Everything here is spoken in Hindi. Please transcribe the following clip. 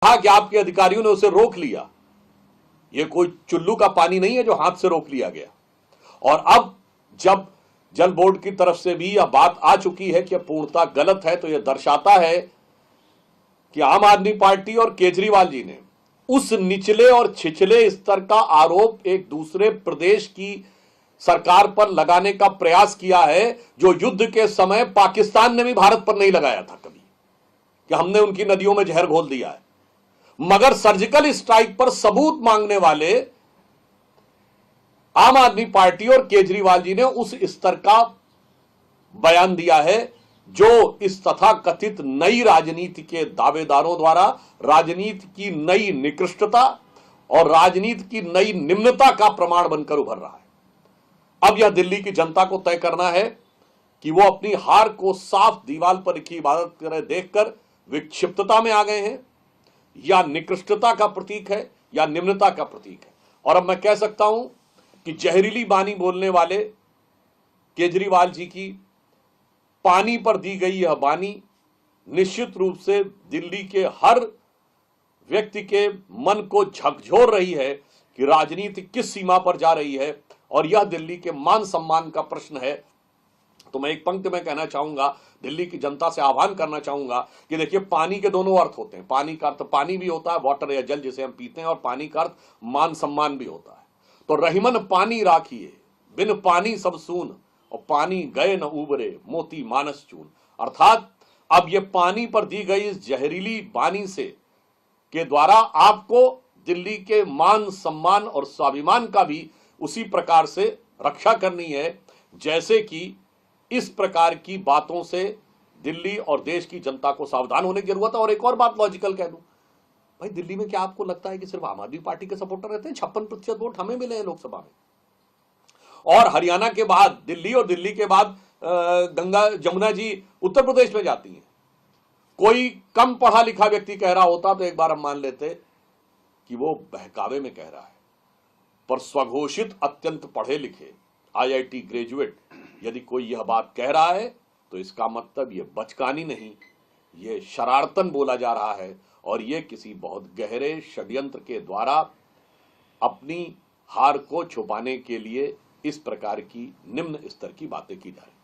कहा कि आपके अधिकारियों ने उसे रोक लिया। यह कोई चुल्लू का पानी नहीं है जो हाथ से रोक लिया गया। और अब जब जल बोर्ड की तरफ से भी यह बात आ चुकी है कि यह पूर्णतः गलत है, तो यह दर्शाता है कि आम आदमी पार्टी और केजरीवाल जी ने उस निचले और छिछले स्तर का आरोप एक दूसरे प्रदेश की सरकार पर लगाने का प्रयास किया है, जो युद्ध के समय पाकिस्तान ने भी भारत पर नहीं लगाया था कभी, कि हमने उनकी नदियों में जहर घोल दिया है। मगर सर्जिकल स्ट्राइक पर सबूत मांगने वाले आम आदमी पार्टी और केजरीवाल जी ने उस स्तर का बयान दिया है जो इस तथाकथित नई राजनीति के दावेदारों द्वारा राजनीति की नई निकृष्टता और राजनीति की नई निम्नता का प्रमाण बनकर उभर रहा है। अब यह दिल्ली की जनता को तय करना है कि वो अपनी हार को साफ दीवार पर लिखी इबादत करे देखकर विक्षिप्तता में आ गए हैं, या निकृष्टता का प्रतीक है या निम्नता का प्रतीक है। और अब मैं कह सकता हूं कि जहरीली बानी बोलने वाले केजरीवाल जी की पानी पर दी गई यह बानी निश्चित रूप से दिल्ली के हर व्यक्ति के मन को झकझोर रही है कि राजनीति किस सीमा पर जा रही है, और यह दिल्ली के मान सम्मान का प्रश्न है। तो मैं एक पंक्ति में कहना चाहूंगा, दिल्ली की जनता से आह्वान करना चाहूंगा कि देखिए, पानी के दोनों अर्थ होते हैं। पानी का अर्थ पानी भी होता है, वाटर या जल जिसे हम पीते हैं, और पानी का अर्थ मान सम्मान भी होता है। तो रहीमन पानी राखिए, बिन पानी सब सून, और पानी गए न उबरे, मोती मानस चून। अर्थात अब ये पानी पर दी गई इस जहरीली बानी से के द्वारा आपको दिल्ली के मान सम्मान और स्वाभिमान का भी उसी प्रकार से रक्षा करनी है, जैसे कि इस प्रकार की बातों से दिल्ली और देश की जनता को सावधान होने की जरूरत है। और एक और बात लॉजिकल कह दूं, भाई दिल्ली में क्या आपको लगता है कि सिर्फ आम आदमी पार्टी के सपोर्टर रहते हैं? 56% वोट हमें मिले हैं लोकसभा में। और हरियाणा के बाद दिल्ली, और दिल्ली के बाद गंगा जमुना जी उत्तर प्रदेश में जाती हैं। कोई कम पढ़ा लिखा व्यक्ति कह रहा होता तो एक बार हम मान लेते कि वो बहकावे में कह रहा है, पर स्वघोषित अत्यंत पढ़े लिखे IIT ग्रेजुएट यदि कोई यह बात कह रहा है तो इसका मतलब यह बचकानी नहीं, यह शरारतन बोला जा रहा है, और यह किसी बहुत गहरे षड्यंत्र के द्वारा अपनी हार को छुपाने के लिए इस प्रकार की निम्न स्तर की बातें की जा रही है।